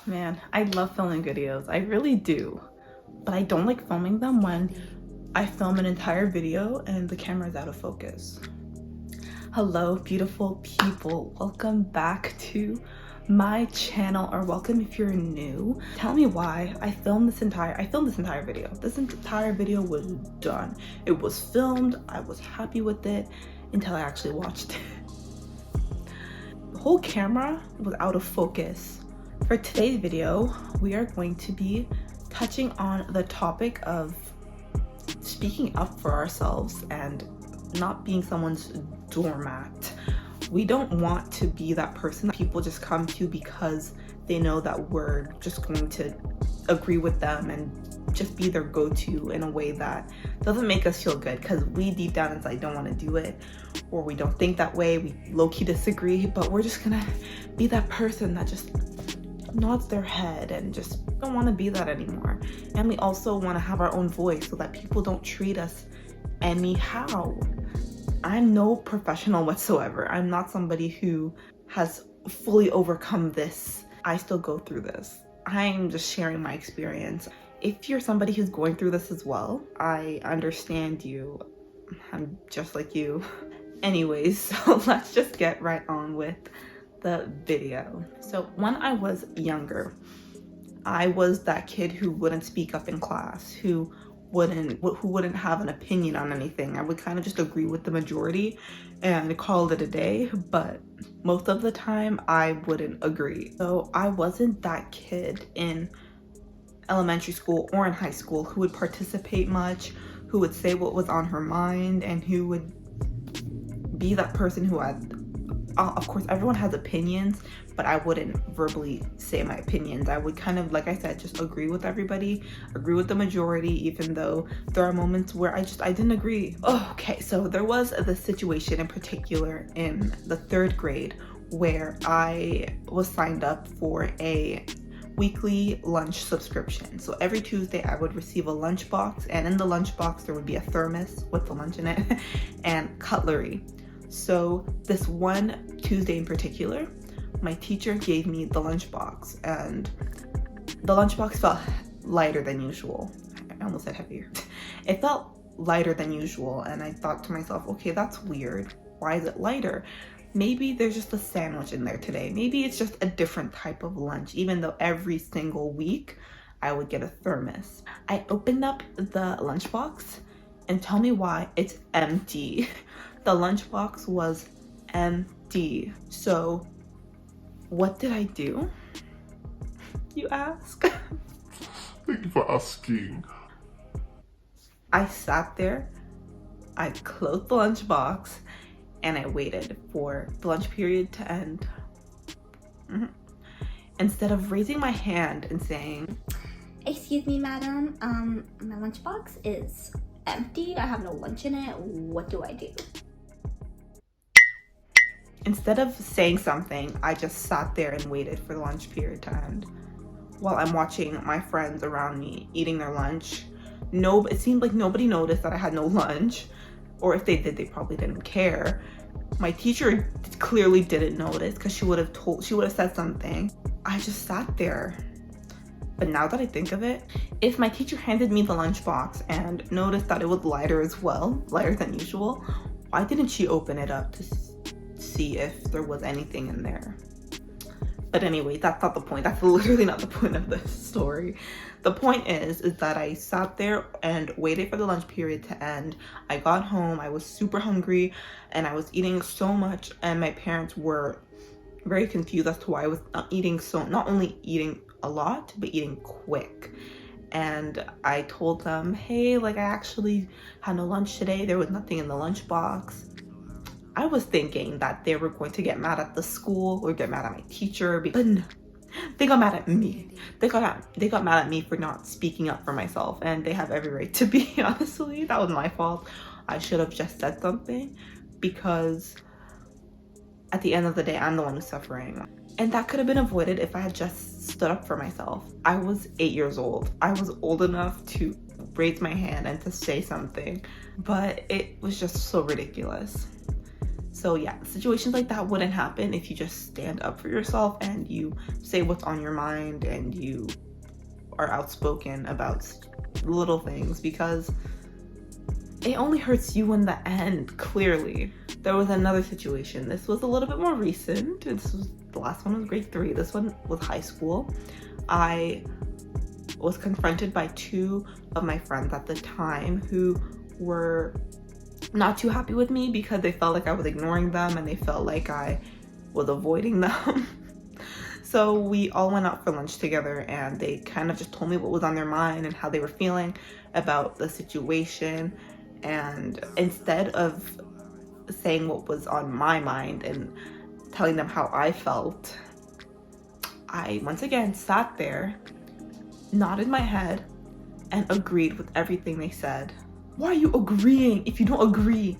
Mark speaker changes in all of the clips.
Speaker 1: Man, I love filming videos. I really do. But I don't like filming them when I film an entire video and the camera is out of focus. Hello, beautiful people. Welcome back to my channel, or welcome if you're new. Tell me why I filmed this entire video. This entire video was done. It was filmed. I was happy with it until I actually watched it. The whole camera was out of focus. For today's video, we are going to be touching on the topic of speaking up for ourselves and not being someone's doormat. We don't want to be that person that people just come to because they know that we're just going to agree with them and just be their go-to in a way that doesn't make us feel good, because we deep down inside don't want to do it, or we don't think that way, we low-key disagree, but we're just gonna be that person that just nods their head and just don't want to be that anymore. And we also want to have our own voice so that people don't treat us anyhow. I'm no professional whatsoever. I'm not somebody who has fully overcome this. I still go through this. I'm just sharing my experience. If you're somebody who's going through this as well, I understand you. I'm just like you. Anyways, so let's just get right on with the video. So when I was younger, I was that kid who wouldn't speak up in class, who wouldn't have an opinion on anything. I would kind of just agree with the majority and call it a day, but most of the time I wouldn't agree. So I wasn't that kid in elementary school or in high school who would participate much, who would say what was on her mind, and who would be that person who had, of course, everyone has opinions, but I wouldn't verbally say my opinions. I would kind of, like I said, just agree with everybody, agree with the majority, even though there are moments where I didn't agree. Okay, so there was this situation in particular in the 3rd grade where I was signed up for a weekly lunch subscription. So every Tuesday I would receive a lunch box, and in the lunch box there would be a thermos with the lunch in it and cutlery. So this one Tuesday in particular, my teacher gave me the lunchbox, and the lunchbox felt lighter than usual. I almost said heavier. It felt lighter than usual, and I thought to myself, okay, that's weird. Why is it lighter? Maybe there's just a sandwich in there today. Maybe it's just a different type of lunch, even though every single week I would get a thermos. I opened up the lunchbox, and tell me why it's empty. The lunchbox was empty. So what did I do, you ask?
Speaker 2: Thank you for asking.
Speaker 1: I sat there, I closed the lunchbox, and I waited for the lunch period to end. Instead of raising my hand and saying,
Speaker 3: "Excuse me, madam, my lunchbox is empty. I have no lunch in it. What do I do?"
Speaker 1: Instead of saying something, I just sat there and waited for the lunch period to end while I'm watching my friends around me eating their lunch. It seemed like nobody noticed that I had no lunch, or if they did, they probably didn't care. My teacher clearly didn't notice, because she would have said something. I just sat there. But now that I think of it, if my teacher handed me the lunchbox and noticed that it was lighter as well, lighter than usual, why didn't she open it up to see if there was anything in there? But anyway, that's not the point. That's literally not the point of this story. The point is that I sat there and waited for the lunch period to end. I got home, I was super hungry, and I was eating so much, and my parents were very confused as to why I was not only eating a lot, but eating quick. And I told them, hey, I actually had no lunch today. There was nothing in the lunchbox. I was thinking that they were going to get mad at the school or get mad at my teacher, but no, they got mad at me. They got mad at me for not speaking up for myself, and they have every right to be. Honestly, that was my fault. I should have just said something, because at the end of the day, I'm the one who's suffering. And that could have been avoided if I had just stood up for myself. I was 8 years old. I was old enough to raise my hand and to say something, but it was just so ridiculous. So yeah, situations like that wouldn't happen if you just stand up for yourself and you say what's on your mind and you are outspoken about little things, because it only hurts you in the end. Clearly, there was another situation. This was a little bit more recent. The last one was grade 3. This one was high school. I was confronted by 2 of my friends at the time who were not too happy with me because they felt like I was ignoring them and they felt like I was avoiding them. So we all went out for lunch together and they kind of just told me what was on their mind and how they were feeling about the situation. And instead of saying what was on my mind and telling them how I felt, I once again sat there, nodded my head, and agreed with everything they said. Why are you agreeing if you don't agree?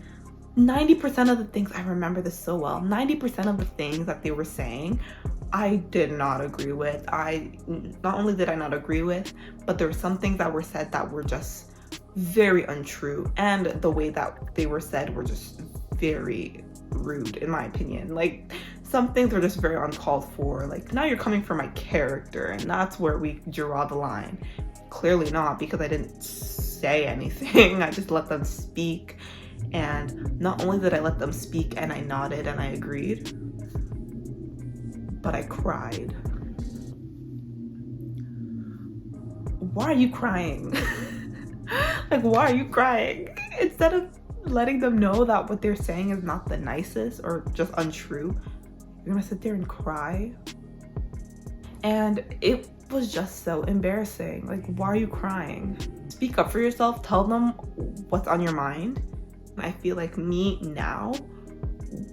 Speaker 1: 90% of the things, I remember this so well, 90% of the things that they were saying, I did not agree with. Not only did I not agree with, but there were some things that were said that were just very untrue. And the way that they were said were just very rude, in my opinion. Like, some things were just very uncalled for. Like, now you're coming for my character, and that's where we draw the line. Clearly not, because I didn't say anything. I just let them speak. And not only did I let them speak and I nodded and I agreed, but I cried. Why are you crying? Like, why are you crying? Instead of letting them know that what they're saying is not the nicest or just untrue, you're gonna sit there and cry. And it was just so embarrassing. Like, why are you crying? Speak up for yourself. Tell them what's on your mind. I feel like me now,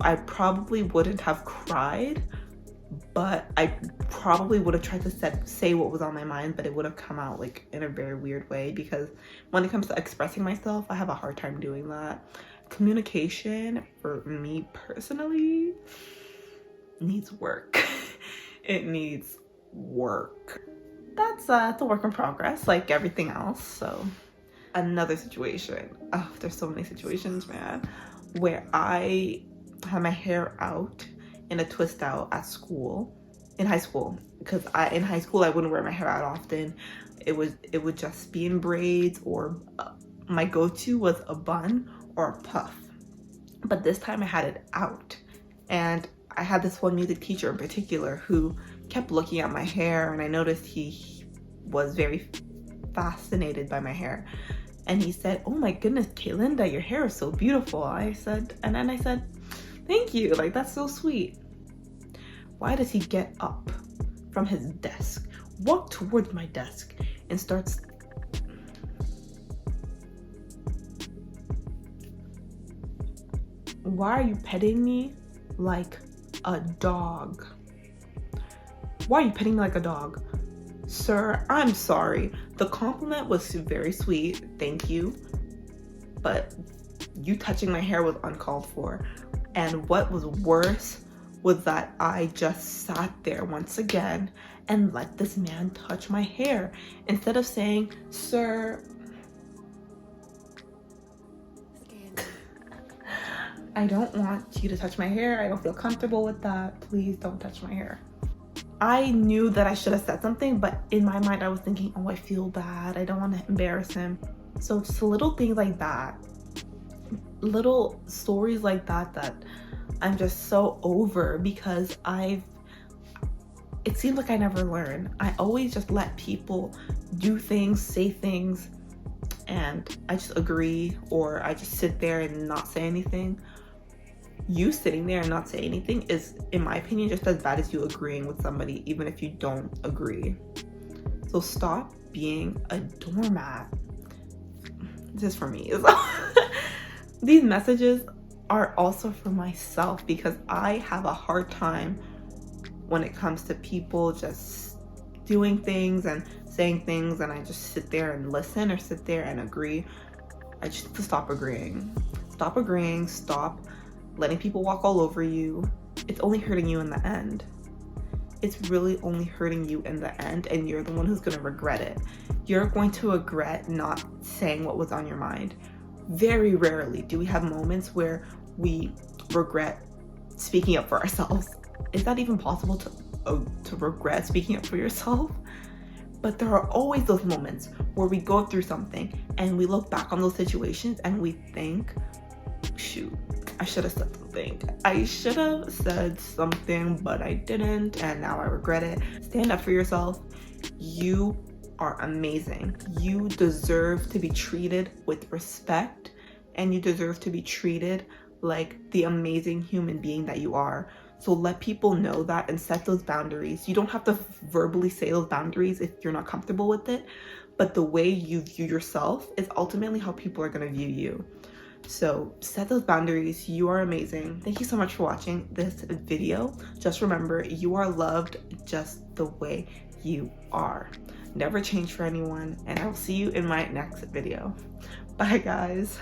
Speaker 1: I probably wouldn't have cried, but I probably would have tried to say what was on my mind, but it would have come out like in a very weird way, because when it comes to expressing myself, I have a hard time doing that. Communication for me personally needs work. It needs work. That's a work in progress, like everything else. So another situation, oh, there's so many situations, man, where I had my hair out in a twist out at school, in high school, because in high school I wouldn't wear my hair out often. It would just be in braids, or my go-to was a bun or a puff. But this time I had it out, and I had this one music teacher in particular who kept looking at my hair, and I noticed he was very fascinated by my hair. And he said, "Oh my goodness, Kaylinda, your hair is so beautiful." I said, "Thank you, like, that's so sweet." Why does he get up from his desk, walk towards my desk, and starts why are you petting me like a dog? Why are you petting me like a dog? Sir, I'm sorry. The compliment was very sweet, thank you, but you touching my hair was uncalled for. And what was worse was that I just sat there once again and let this man touch my hair. Instead of saying, "Sir, I don't want you to touch my hair. I don't feel comfortable with that. Please don't touch my hair." I knew that I should have said something, but in my mind I was thinking, oh, I feel bad. I don't want to embarrass him. So just little things like that, little stories like that, that I'm just so over, because it seems like I never learn. I always just let people do things, say things, and I just agree, or I just sit there and not say anything. You sitting there and not saying anything is, in my opinion, just as bad as you agreeing with somebody, even if you don't agree. So stop being a doormat. This is for me. These messages are also for myself, because I have a hard time when it comes to people just doing things and saying things, and I just sit there and listen, or sit there and agree. I just have to stop agreeing. Stop agreeing. Stop letting people walk all over you. It's only hurting you in the end. It's really only hurting you in the end, and you're the one who's gonna regret it. You're going to regret not saying what was on your mind. Very rarely do we have moments where we regret speaking up for ourselves. Is that even possible to regret speaking up for yourself? But there are always those moments where we go through something and we look back on those situations and we think, shoot, I should have said something. I should have said something, but I didn't, and now I regret it. Stand up for yourself. You are amazing. You deserve to be treated with respect, and you deserve to be treated like the amazing human being that you are. So let people know that and set those boundaries. You don't have to verbally say those boundaries if you're not comfortable with it, but the way you view yourself is ultimately how people are going to view you. So set those boundaries. You are amazing. Thank you so much for watching this video. Just remember, you are loved just the way you are. Never change for anyone, and I will see you in my next video. Bye guys.